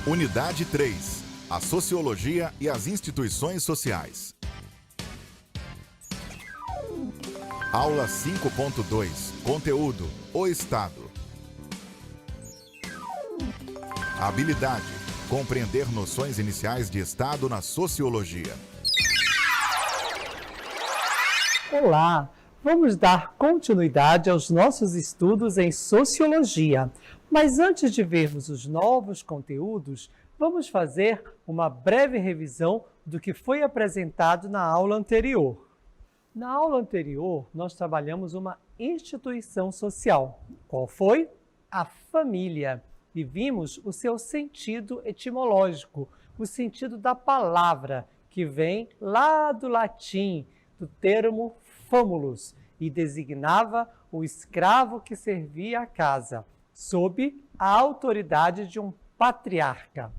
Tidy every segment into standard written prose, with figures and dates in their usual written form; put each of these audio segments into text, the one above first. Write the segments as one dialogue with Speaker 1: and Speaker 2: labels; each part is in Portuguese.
Speaker 1: Unidade 3. A Sociologia e as Instituições Sociais. Aula 5.2. Conteúdo: o Estado. Habilidade: compreender noções iniciais de Estado na Sociologia.
Speaker 2: Olá! Vamos dar continuidade aos nossos estudos em Sociologia. Mas antes de vermos os novos conteúdos, vamos fazer uma breve revisão do que foi apresentado na aula anterior. Na aula anterior, nós trabalhamos uma instituição social. Qual foi? A família. E vimos o seu sentido etimológico, o sentido da palavra, que vem lá do latim, do termo famulus, e designava o escravo que servia a casa, sob a autoridade de um patriarca,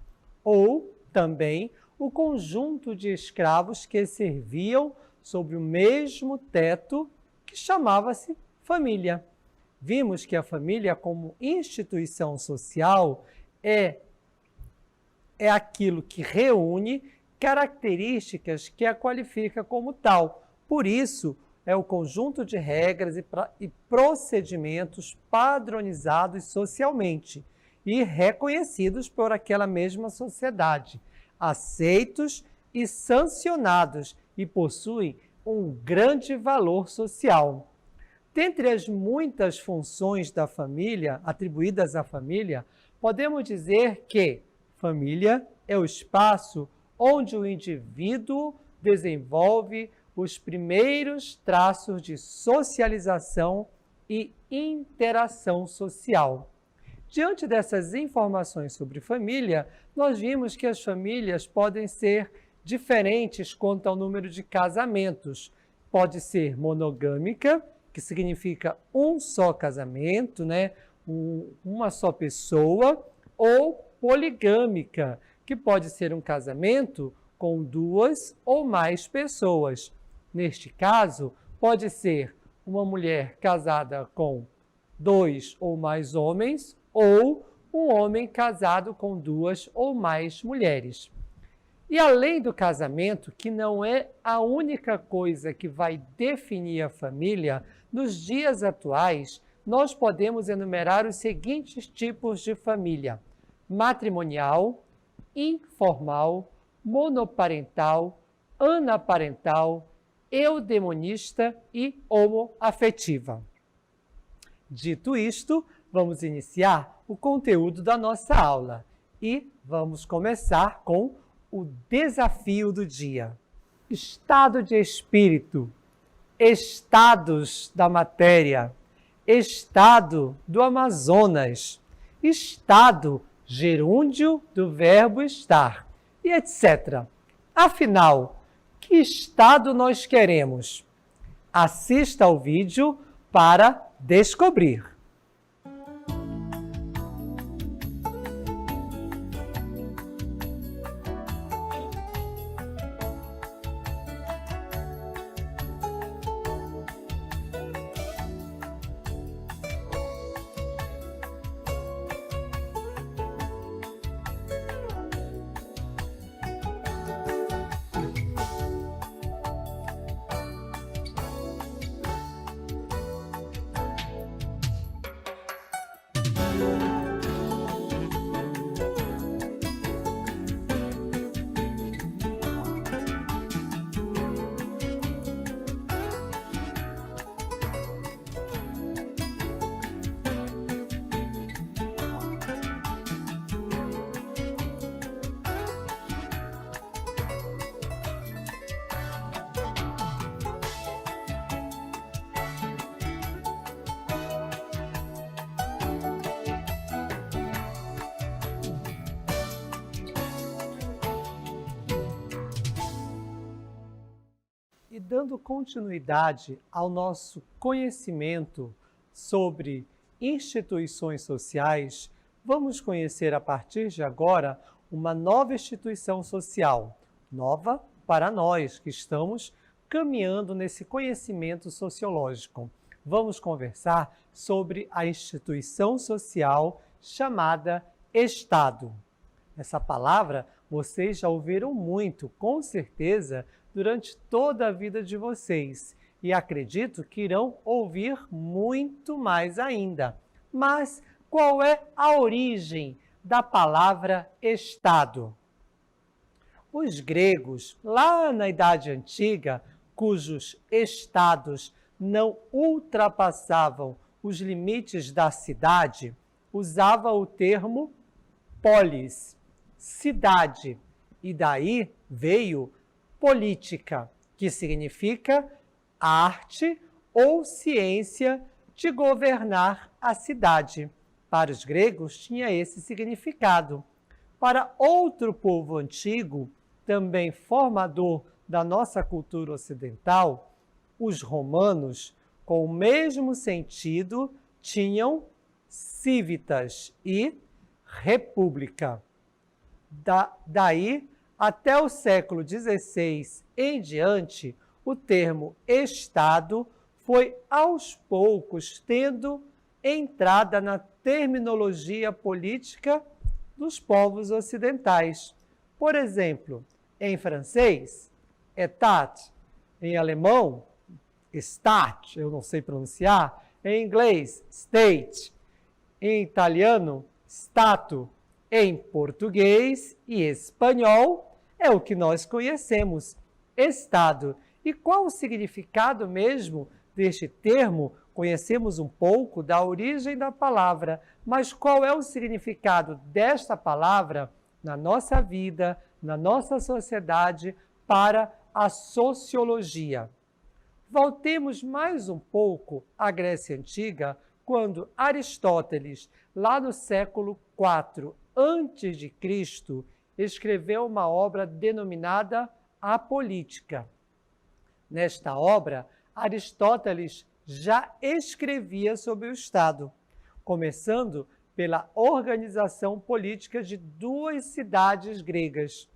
Speaker 2: ou também o conjunto de escravos que serviam sob o mesmo teto, que chamava-se família. Vimos que a família, como instituição social, é aquilo que reúne características que a qualifica como tal. Por isso, é o conjunto de regras e procedimentos padronizados socialmente e reconhecidos por aquela mesma sociedade, aceitos e sancionados, e possuem um grande valor social. Dentre as muitas funções da família, atribuídas à família, podemos dizer que família é o espaço onde o indivíduo desenvolve os primeiros traços de socialização e interação social. Diante dessas informações sobre família, nós vimos que as famílias podem ser diferentes quanto ao número de casamentos. Pode ser monogâmica, que significa um só casamento, uma só pessoa, ou poligâmica, que pode ser um casamento com duas ou mais pessoas. Neste caso, pode ser uma mulher casada com 2 ou mais homens ou um homem casado com 2 ou mais mulheres. E além do casamento, que não é a única coisa que vai definir a família, nos dias atuais, nós podemos enumerar os seguintes tipos de família: matrimonial, informal, monoparental, anaparental, eudemonista e homoafetiva. Dito isto, vamos iniciar o conteúdo da nossa aula e vamos começar com o desafio do dia. Estado de espírito, estados da matéria, estado do Amazonas, estado gerúndio do verbo estar, e etc. Afinal, que estado nós queremos? Assista ao vídeo para descobrir. E dando continuidade ao nosso conhecimento sobre instituições sociais, vamos conhecer a partir de agora uma nova instituição social, nova para nós que estamos caminhando nesse conhecimento sociológico. Vamos conversar sobre a instituição social chamada Estado. Essa palavra vocês já ouviram muito, com certeza, durante toda a vida de vocês. E acredito que irão ouvir muito mais ainda. Mas qual é a origem da palavra Estado? Os gregos, lá na Idade Antiga, cujos estados não ultrapassavam os limites da cidade, usavam o termo polis, cidade, e daí veio política, que significa arte ou ciência de governar a cidade. Para os gregos tinha esse significado. Para outro povo antigo, também formador da nossa cultura ocidental, os romanos, com o mesmo sentido, tinham civitas e república. Daí, até o século XVI em diante, o termo Estado foi aos poucos tendo entrada na terminologia política dos povos ocidentais. Por exemplo, em francês, État, em alemão, Staat, eu não sei pronunciar, em inglês, State, em italiano, Stato, em português e espanhol, é o que nós conhecemos, Estado. E qual o significado mesmo deste termo? Conhecemos um pouco da origem da palavra, mas qual é o significado desta palavra na nossa vida, na nossa sociedade, para a sociologia? Voltemos mais um pouco à Grécia Antiga, quando Aristóteles, lá no século IV a.C., escreveu uma obra denominada A Política. Nesta obra, Aristóteles já escrevia sobre o Estado, começando pela organização política de duas cidades gregas,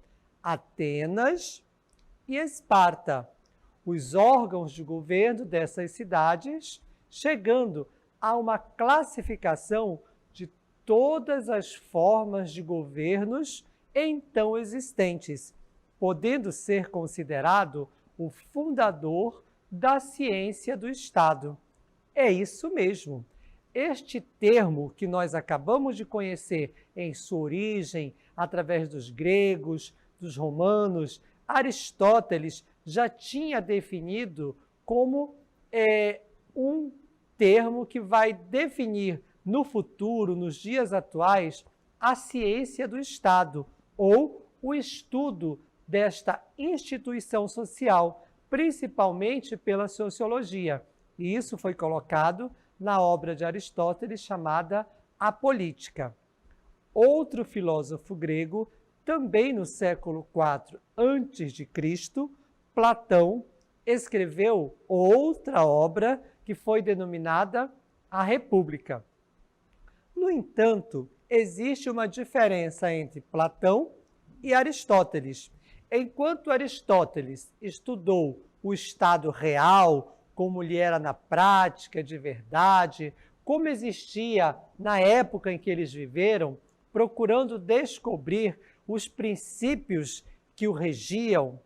Speaker 2: Atenas e Esparta, os órgãos de governo dessas cidades, chegando a uma classificação de todas as formas de governos então existentes, podendo ser considerado o fundador da ciência do Estado. É isso mesmo. Este termo que nós acabamos de conhecer em sua origem, através dos gregos, dos romanos, Aristóteles já tinha definido como um termo que vai definir no futuro, nos dias atuais, a ciência do Estado, ou o estudo desta instituição social, principalmente pela sociologia. E isso foi colocado na obra de Aristóteles chamada A Política. Outro filósofo grego, também no século IV a.C., Platão, escreveu outra obra que foi denominada A República. No entanto, existe uma diferença entre Platão e Aristóteles. Enquanto Aristóteles estudou o Estado real, como ele era na prática, de verdade, como existia na época em que eles viveram, procurando descobrir os princípios que o regiam,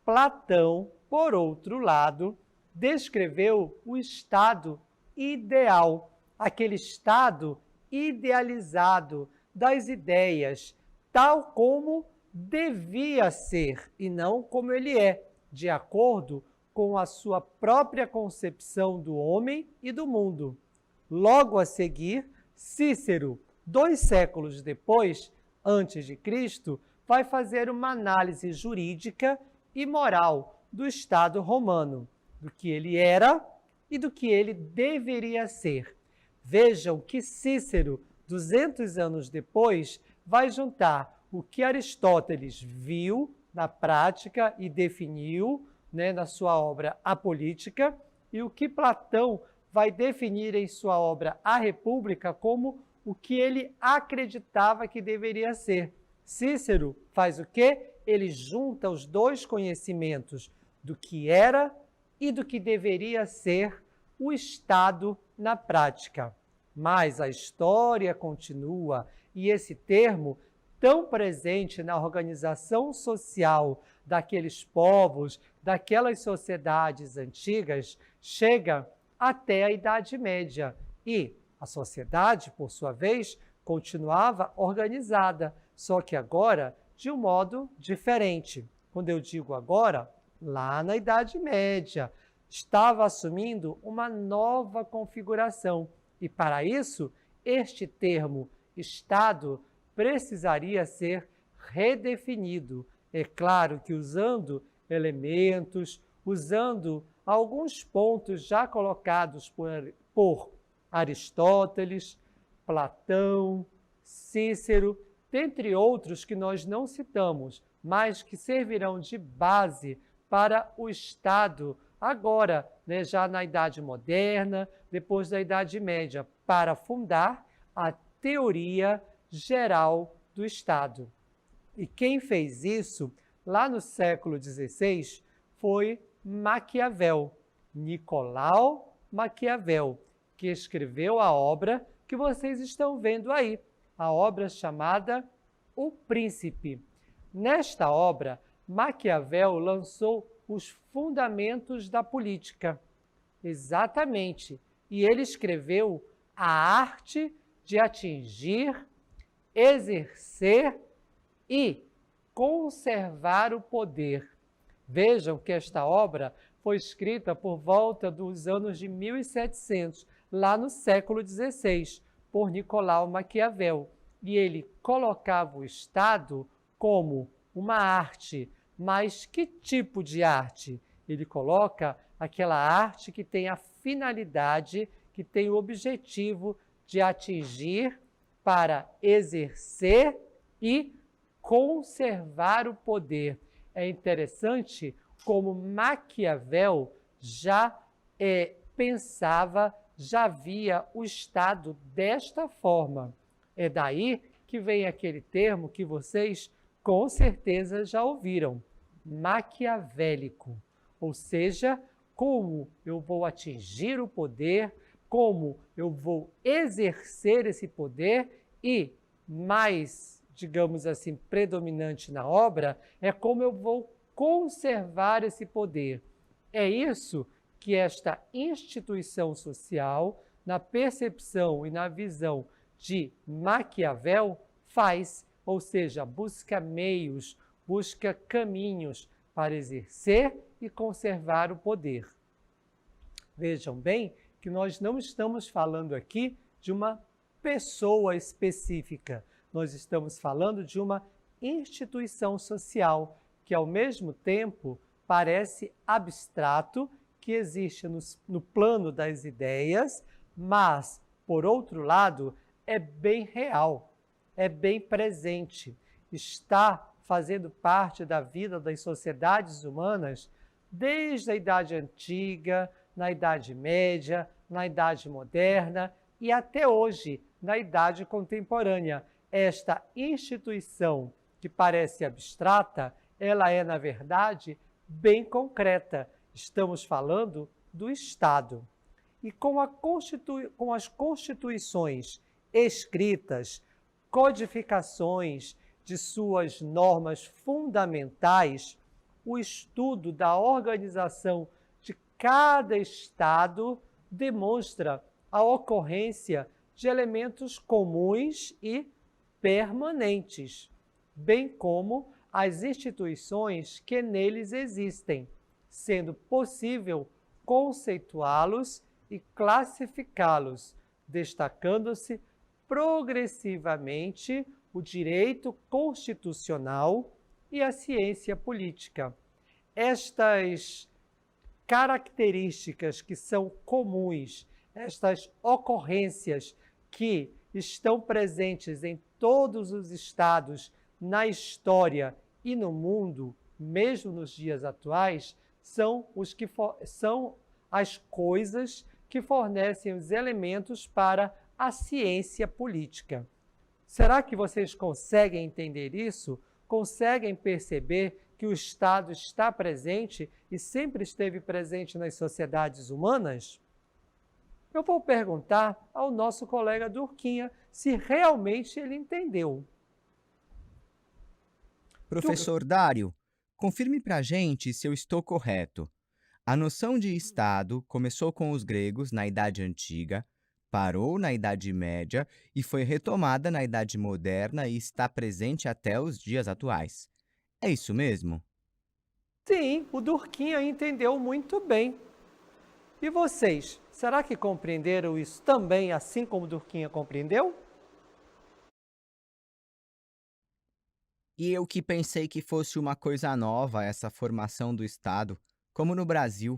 Speaker 2: Platão, por outro lado, descreveu o estado ideal, aquele estado idealizado das ideias, tal como devia ser e não como ele é, de acordo com a sua própria concepção do homem e do mundo. Logo a seguir, Cícero, 2 séculos depois, antes de Cristo, vai fazer uma análise jurídica e moral do Estado romano, do que ele era e do que ele deveria ser. Vejam que Cícero, 200 anos depois, vai juntar o que Aristóteles viu na prática e definiu, na sua obra A Política, e o que Platão vai definir em sua obra A República como o que ele acreditava que deveria ser. Cícero faz o quê? Ele junta os dois conhecimentos do que era e do que deveria ser o Estado na prática. Mas a história continua e esse termo, tão presente na organização social daqueles povos, daquelas sociedades antigas, chega até a Idade Média. E a sociedade, por sua vez, continuava organizada, só que agora de um modo diferente. Quando eu digo agora, lá na Idade Média, estava assumindo uma nova configuração. E para isso, este termo Estado precisaria ser redefinido. É claro que usando elementos, usando alguns pontos já colocados por Aristóteles, Platão, Cícero, dentre outros que nós não citamos, mas que servirão de base para o Estado agora, já na Idade Moderna, depois da Idade Média, para fundar a teoria geral do Estado. E quem fez isso lá no século XVI foi Maquiavel, Nicolau Maquiavel, que escreveu a obra que vocês estão vendo aí, a obra chamada O Príncipe. Nesta obra, Maquiavel lançou os fundamentos da política. Exatamente. E ele escreveu a arte de atingir, exercer e conservar o poder. Vejam que esta obra foi escrita por volta dos anos de 1700, lá no século XVI, por Nicolau Maquiavel. E ele colocava o Estado como uma arte. Mas que tipo de arte? Ele coloca aquela arte que tem a finalidade, que tem o objetivo de atingir para exercer e conservar o poder. É interessante como Maquiavel já pensava, já via o Estado desta forma. É daí que vem aquele termo que vocês com certeza já ouviram, maquiavélico. Ou seja, como eu vou atingir o poder, como eu vou exercer esse poder e, mais, digamos assim, predominante na obra, é como eu vou conservar esse poder. É isso que esta instituição social, na percepção e na visão de Maquiavel, faz, ou seja, busca meios, busca caminhos para exercer e conservar o poder. Vejam bem que nós não estamos falando aqui de uma pessoa específica, nós estamos falando de uma instituição social que, ao mesmo tempo, parece abstrato, que existe no plano das ideias, mas, por outro lado, é bem real, é bem presente, está fazendo parte da vida das sociedades humanas desde a Idade Antiga, na Idade Média, na Idade Moderna e até hoje, na Idade Contemporânea. Esta instituição que parece abstrata, ela é, na verdade, bem concreta. Estamos falando do Estado. E com as constituições escritas, codificações de suas normas fundamentais, o estudo da organização de cada Estado demonstra a ocorrência de elementos comuns e permanentes, bem como as instituições que neles existem, sendo possível conceituá-los e classificá-los, destacando-se progressivamente o direito constitucional e a ciência política. Estas características que são comuns, estas ocorrências que estão presentes em todos os estados, na história e no mundo, mesmo nos dias atuais, são as coisas que fornecem os elementos para a ciência política. Será que vocês conseguem entender isso? Conseguem perceber que o Estado está presente e sempre esteve presente nas sociedades humanas? Eu vou perguntar ao nosso colega Durquinha se realmente ele entendeu.
Speaker 3: Professor Dário, confirme para a gente se eu estou correto. A noção de Estado começou com os gregos na Idade Antiga, parou na Idade Média e foi retomada na Idade Moderna e está presente até os dias atuais. É isso mesmo?
Speaker 2: Sim, o Durquinha entendeu muito bem. E vocês, será que compreenderam isso também, assim como o Durquinha compreendeu?
Speaker 3: E eu que pensei que fosse uma coisa nova essa formação do Estado, como no Brasil.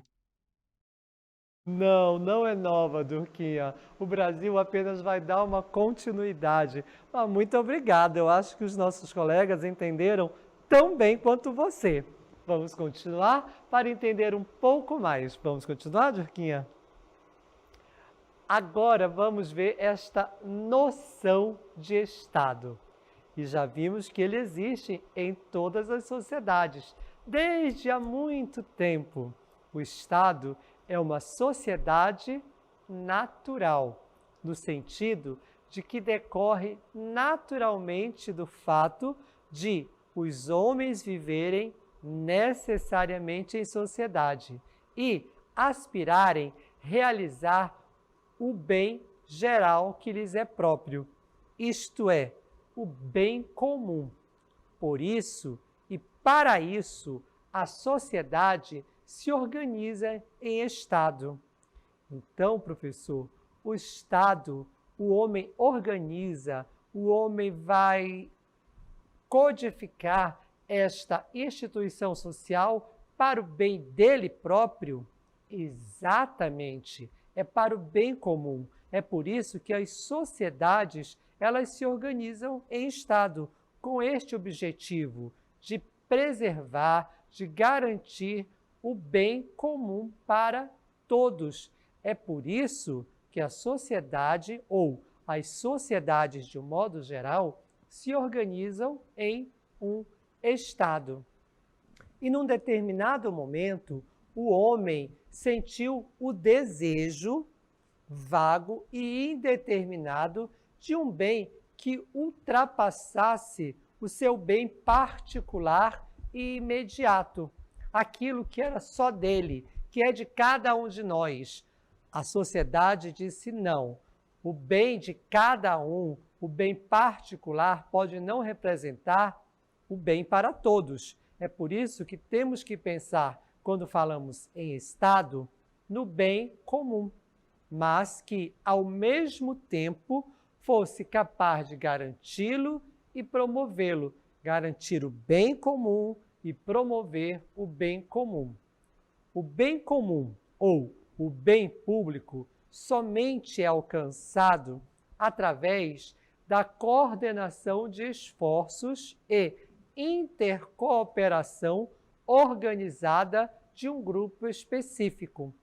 Speaker 2: Não, não é nova, Durquinha. O Brasil apenas vai dar uma continuidade. Mas muito obrigado. Eu acho que os nossos colegas entenderam tão bem quanto você. Vamos continuar para entender um pouco mais. Vamos continuar, Durquinha? Agora vamos ver esta noção de Estado. E já vimos que ele existe em todas as sociedades, desde há muito tempo. O Estado é uma sociedade natural, no sentido de que decorre naturalmente do fato de os homens viverem necessariamente em sociedade e aspirarem realizar o bem geral que lhes é próprio, isto é, o bem comum. Por isso e para isso, a sociedade se organiza em Estado. Então, professor, o Estado, o homem organiza, o homem vai codificar esta instituição social para o bem dele próprio? Exatamente, é para o bem comum. É por isso que as sociedades, elas se organizam em Estado, com este objetivo de preservar, de garantir o bem comum para todos. É por isso que a sociedade, ou as sociedades de um modo geral, se organizam em um Estado. E num determinado momento, o homem sentiu o desejo vago e indeterminado de um bem que ultrapassasse o seu bem particular e imediato, aquilo que era só dele, que é de cada um de nós. A sociedade disse não. O bem de cada um, o bem particular, pode não representar o bem para todos. É por isso que temos que pensar, quando falamos em Estado, no bem comum, mas que, ao mesmo tempo, fosse capaz de garanti-lo e promovê-lo, garantir o bem comum e promover o bem comum. O bem comum, ou o bem público, somente é alcançado através da coordenação de esforços e intercooperação organizada de um grupo específico.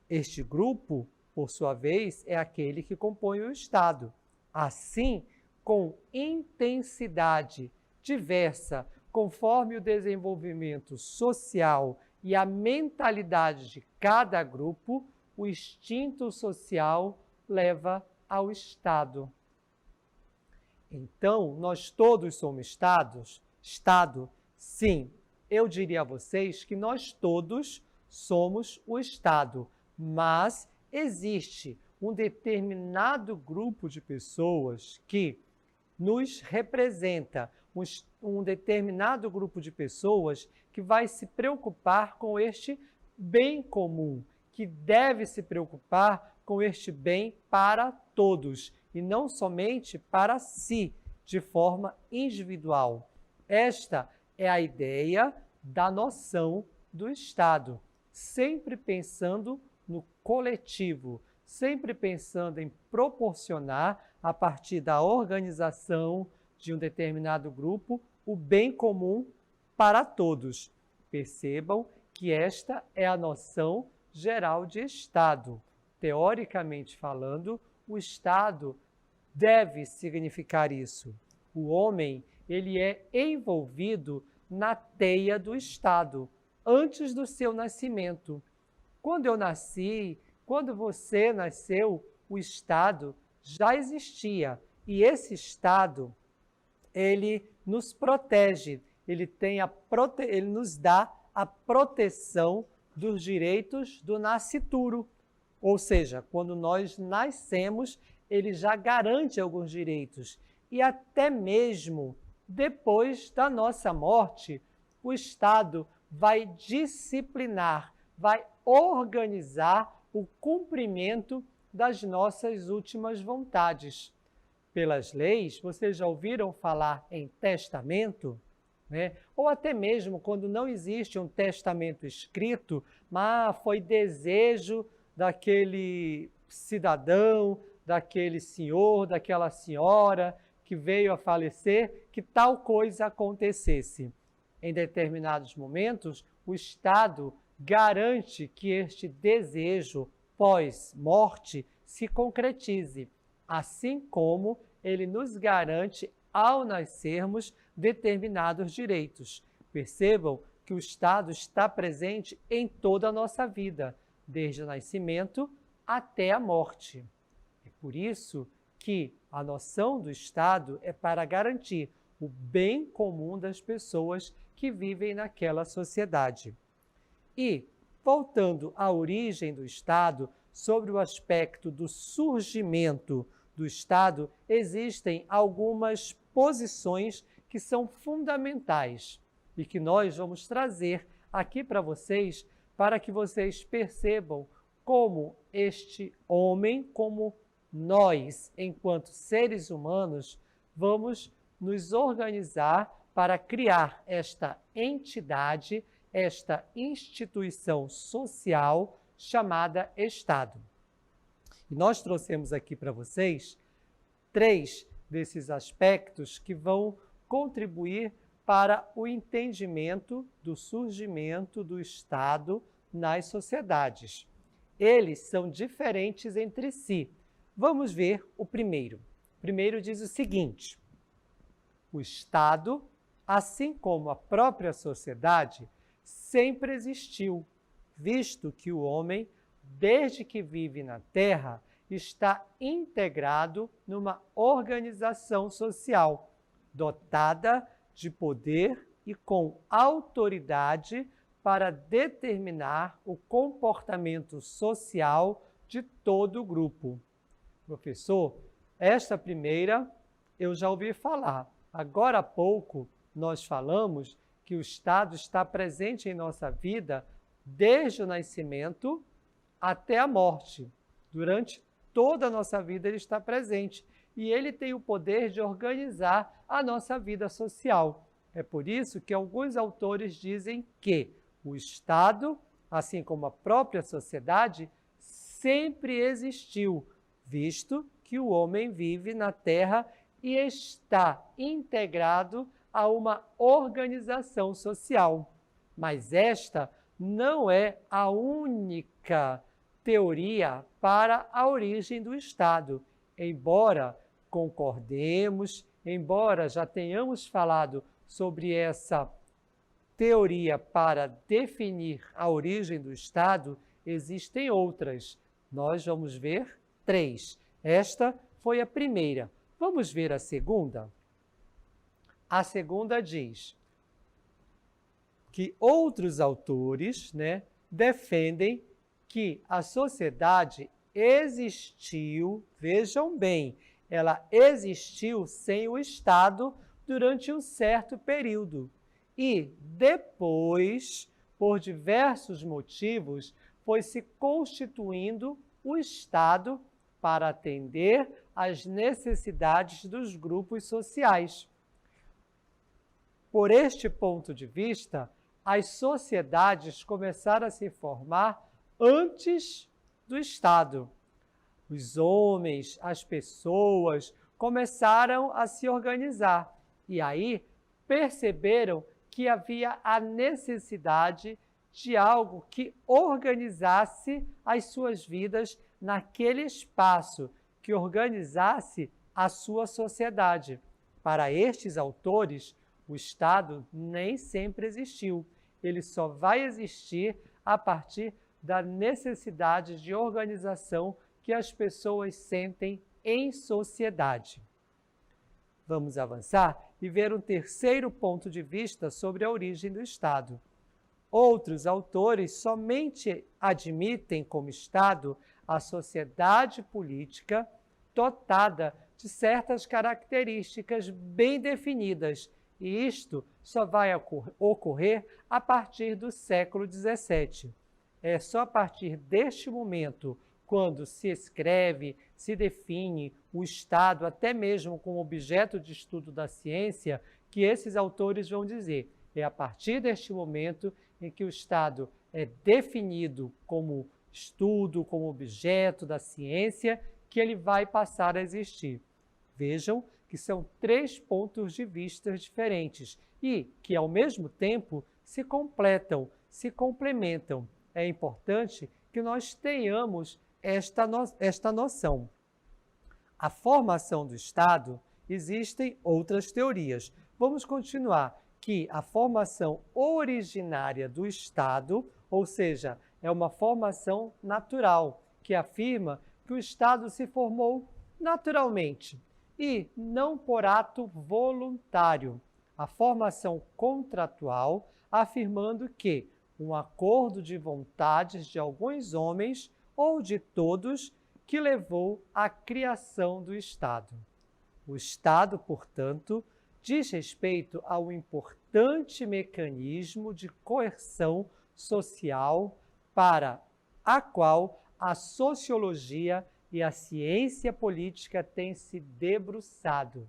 Speaker 2: Este grupo, por sua vez, é aquele que compõe o Estado. Assim, com intensidade diversa, conforme o desenvolvimento social e a mentalidade de cada grupo, o instinto social leva ao Estado. Então, nós todos somos Estado? Sim, eu diria a vocês que nós todos somos o Estado, mas existe um determinado grupo de pessoas que nos representa, um determinado grupo de pessoas que vai se preocupar com este bem comum, que deve se preocupar com este bem para todos e não somente para si, de forma individual. Esta é a ideia da noção do Estado, sempre pensando no coletivo, sempre pensando em proporcionar, a partir da organização de um determinado grupo, o bem comum para todos. Percebam que esta é a noção geral de Estado. Teoricamente falando, o Estado deve significar isso. O homem, ele é envolvido na teia do Estado, antes do seu nascimento. Quando eu nasci, quando você nasceu, o Estado já existia. E esse Estado, ele nos protege, ele nos dá a proteção dos direitos do nascituro. Ou seja, quando nós nascemos, ele já garante alguns direitos. E até mesmo depois da nossa morte, o Estado vai disciplinar, vai organizar o cumprimento das nossas últimas vontades. Pelas leis, vocês já ouviram falar em testamento? Né? Ou até mesmo quando não existe um testamento escrito, mas foi desejo daquele cidadão, daquele senhor, daquela senhora que veio a falecer, que tal coisa acontecesse. Em determinados momentos, o Estado garante que este desejo pós-morte se concretize, assim como ele nos garante, ao nascermos, determinados direitos. Percebam que o Estado está presente em toda a nossa vida, desde o nascimento até a morte. É por isso que a noção do Estado é para garantir o bem comum das pessoas que vivem naquela sociedade. E, voltando à origem do Estado, sobre o aspecto do surgimento do Estado, existem algumas posições que são fundamentais e que nós vamos trazer aqui para vocês, para que vocês percebam como este homem, como nós, enquanto seres humanos, vamos nos organizar para criar esta entidade, esta instituição social chamada Estado. E nós trouxemos aqui para vocês 3 desses aspectos que vão contribuir para o entendimento do surgimento do Estado nas sociedades. Eles são diferentes entre si. Vamos ver o primeiro. O primeiro diz o seguinte: o Estado, assim como a própria sociedade, sempre existiu, visto que o homem, desde que vive na Terra, está integrado numa organização social, dotada de poder e com autoridade para determinar o comportamento social de todo o grupo. Professor, esta primeira eu já ouvi falar. Agora há pouco nós falamos que o Estado está presente em nossa vida desde o nascimento até a morte. Durante toda a nossa vida ele está presente e ele tem o poder de organizar a nossa vida social. É por isso que alguns autores dizem que o Estado, assim como a própria sociedade, sempre existiu, visto que o homem vive na Terra e está integrado a uma organização social. Mas esta não é a única teoria para a origem do Estado. Embora concordemos, embora já tenhamos falado sobre essa teoria para definir a origem do Estado, existem outras. Nós vamos ver 3. Esta foi a primeira. Vamos ver a segunda? A segunda diz que outros autores, defendem que a sociedade existiu, vejam bem, ela existiu sem o Estado durante um certo período. E depois, por diversos motivos, foi se constituindo o Estado para atender às necessidades dos grupos sociais. Por este ponto de vista, as sociedades começaram a se formar antes do Estado. Os homens, as pessoas começaram a se organizar e aí perceberam que havia a necessidade de algo que organizasse as suas vidas naquele espaço, que organizasse a sua sociedade. Para estes autores, O Estado nem sempre existiu. Ele só vai existir a partir da necessidade de organização que as pessoas sentem em sociedade. Vamos avançar e ver um terceiro ponto de vista sobre a origem do Estado. Outros autores somente admitem como Estado a sociedade política dotada de certas características bem definidas, e isto só vai ocorrer a partir do século XVII. É só a partir deste momento, quando se escreve, se define o Estado, até mesmo como objeto de estudo da ciência, que esses autores vão dizer. É a partir deste momento em que o Estado é definido como estudo, como objeto da ciência, que ele vai passar a existir. Vejam que são 3 pontos de vista diferentes e que, ao mesmo tempo, se completam, se complementam. É importante que nós tenhamos esta noção. A formação do Estado, existem outras teorias. Vamos continuar que a formação originária do Estado, ou seja, é uma formação natural, que afirma que o Estado se formou naturalmente e não por ato voluntário. A formação contratual, afirmando que um acordo de vontades de alguns homens ou de todos que levou à criação do Estado. O Estado, portanto, diz respeito a um importante mecanismo de coerção social para a qual a sociologia e a ciência política têm se debruçado.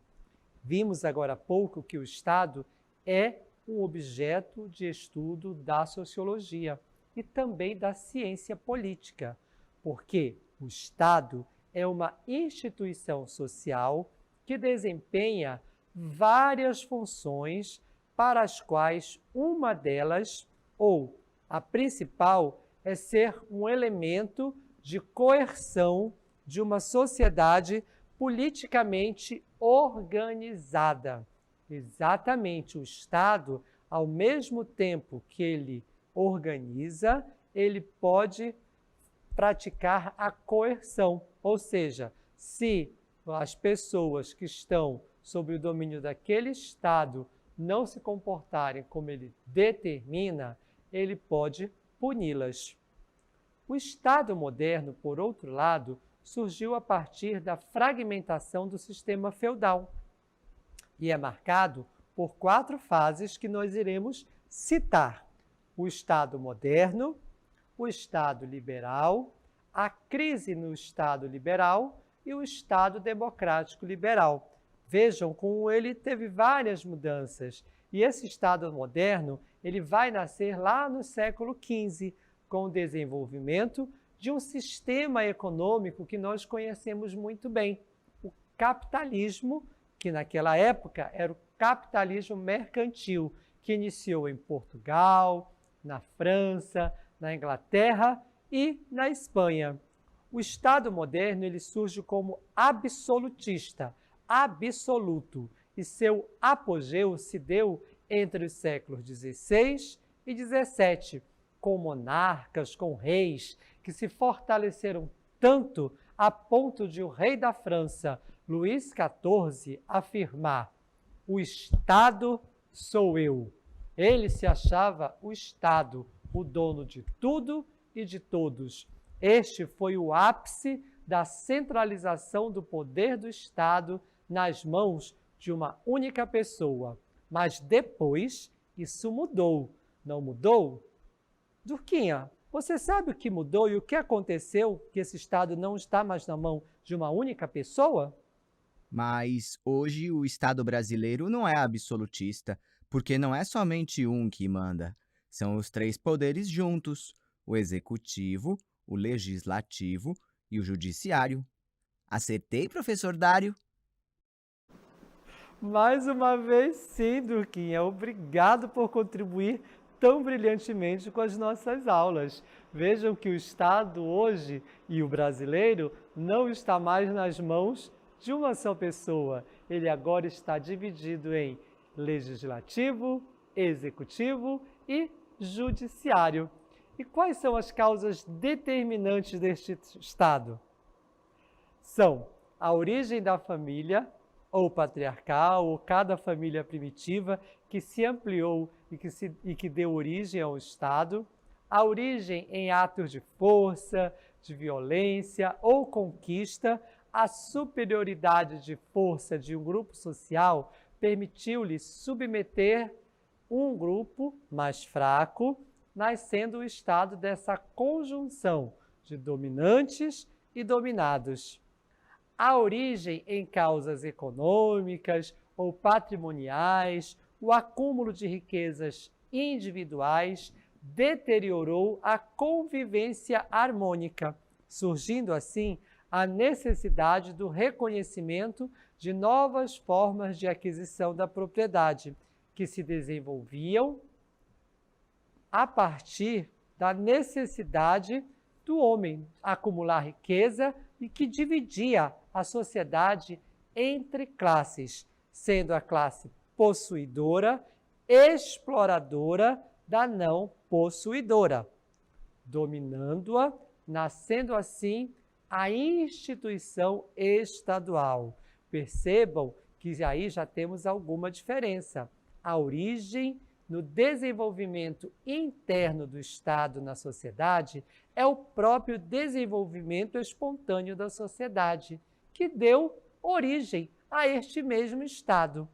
Speaker 2: Vimos agora há pouco que o Estado é um objeto de estudo da sociologia e também da ciência política, porque o Estado é uma instituição social que desempenha várias funções, para as quais uma delas, ou a principal, é ser um elemento de coerção de uma sociedade politicamente organizada. Exatamente, o Estado, ao mesmo tempo que ele organiza, ele pode praticar a coerção, ou seja, se as pessoas que estão sob o domínio daquele Estado não se comportarem como ele determina, ele pode puni-las. O Estado moderno, por outro lado, surgiu a partir da fragmentação do sistema feudal e é marcado por 4 fases que nós iremos citar: o Estado moderno, o Estado liberal, a crise no Estado liberal e o Estado democrático liberal. Vejam como ele teve várias mudanças. E esse Estado moderno, ele vai nascer lá no século XV, com o desenvolvimento de um sistema econômico que nós conhecemos muito bem, o capitalismo, que naquela época era o capitalismo mercantil, que iniciou em Portugal, na França, na Inglaterra e na Espanha. O Estado moderno ele surge como absolutista, absoluto, e seu apogeu se deu entre os séculos XVI e XVII, com monarcas, com reis, que se fortaleceram tanto a ponto de o rei da França, Luís XIV, afirmar: o Estado sou eu. Ele se achava o Estado, o dono de tudo e de todos. Este foi o ápice da centralização do poder do Estado nas mãos de uma única pessoa. Mas depois isso mudou. Não mudou? Durquinha, você sabe o que mudou e o que aconteceu que esse Estado não está mais na mão de uma única pessoa?
Speaker 3: Mas hoje o Estado brasileiro não é absolutista, porque não é somente um que manda. São os 3 poderes juntos: o executivo, o legislativo e o judiciário. Acertei, professor Dário?
Speaker 2: Mais uma vez, sim, Durquinha. Obrigado por contribuir tão brilhantemente com as nossas aulas. Vejam que o Estado hoje e o brasileiro não está mais nas mãos de uma só pessoa. Ele agora está dividido em legislativo, executivo e judiciário. E quais são as causas determinantes deste estado? São a origem da família, ou patriarcal, ou cada família primitiva que se ampliou e que deu origem ao Estado, a origem em atos de força, de violência ou conquista, a superioridade de força de um grupo social permitiu-lhe submeter um grupo mais fraco, nascendo o estado dessa conjunção de dominantes e dominados. A origem em causas econômicas ou patrimoniais, o acúmulo de riquezas individuais deteriorou a convivência harmônica, surgindo assim a necessidade do reconhecimento de novas formas de aquisição da propriedade, que se desenvolviam a partir da necessidade do homem acumular riqueza e que dividia a sociedade entre classes, sendo a classe possuidora exploradora da não possuidora, dominando-a, nascendo assim a instituição estadual. Percebam que aí já temos alguma diferença. A origem no desenvolvimento interno do Estado na sociedade é o próprio desenvolvimento espontâneo da sociedade, que deu origem a este mesmo Estado.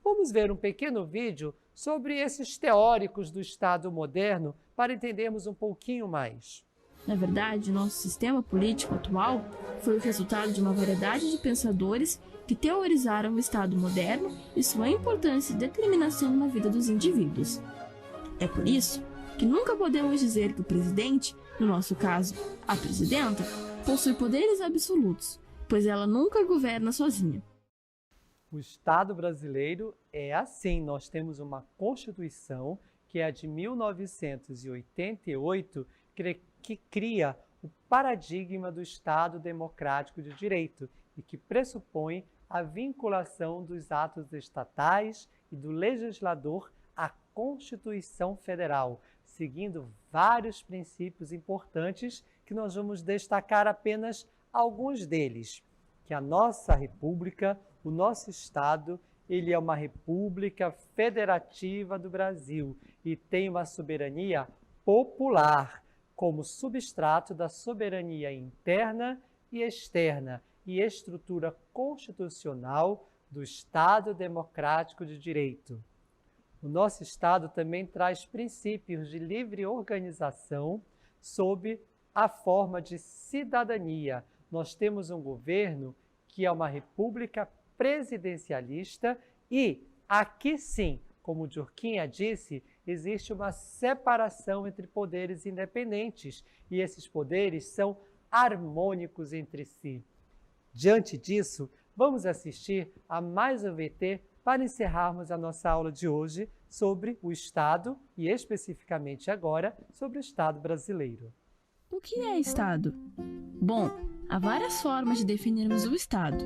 Speaker 2: Vamos ver um pequeno vídeo sobre esses teóricos do Estado moderno para entendermos um pouquinho mais.
Speaker 4: Na verdade, nosso sistema político atual foi o resultado de uma variedade de pensadores que teorizaram o Estado moderno e sua importância e determinação na vida dos indivíduos. É por isso que nunca podemos dizer que o presidente, no nosso caso, a presidenta, possui poderes absolutos, pois ela nunca governa sozinha.
Speaker 2: O Estado brasileiro é assim. Nós temos uma Constituição, que é a de 1988, que cria o paradigma do Estado democrático de direito e que pressupõe a vinculação dos atos estatais e do legislador à Constituição Federal, seguindo vários princípios importantes que nós vamos destacar apenas alguns deles. Que a nossa República, o nosso Estado, ele é uma república federativa do Brasil e tem uma soberania popular como substrato da soberania interna e externa e estrutura constitucional do Estado democrático de direito. O nosso Estado também traz princípios de livre organização sob a forma de cidadania. Nós temos um governo que é uma república presidencialista e, aqui sim, como Durkheim disse, existe uma separação entre poderes independentes e esses poderes são harmônicos entre si. Diante disso, vamos assistir a mais um VT para encerrarmos a nossa aula de hoje sobre o Estado e especificamente agora sobre o Estado brasileiro.
Speaker 4: O que é Estado? Bom, há várias formas de definirmos o Estado.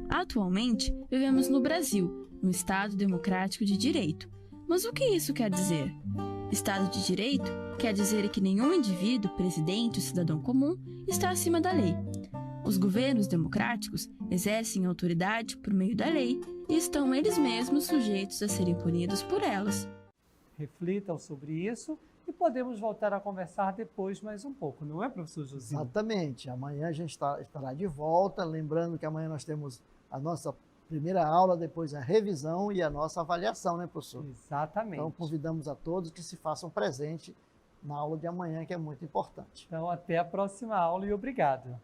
Speaker 4: Atualmente, vivemos no Brasil, um Estado democrático de direito. Mas o que isso quer dizer? Estado de direito quer dizer que nenhum indivíduo, presidente ou cidadão comum está acima da lei. Os governos democráticos exercem autoridade por meio da lei e estão eles mesmos sujeitos a serem punidos por elas.
Speaker 2: Reflitam sobre isso e podemos voltar a conversar depois mais um pouco, não é, professor Josinho?
Speaker 5: Exatamente. Amanhã a gente estará de volta, lembrando que amanhã nós temos a nossa primeira aula, depois a revisão e a nossa avaliação, né, professor?
Speaker 2: Exatamente.
Speaker 5: Então, convidamos a todos que se façam presente na aula de amanhã, que é muito importante.
Speaker 2: Então, até a próxima aula e obrigado.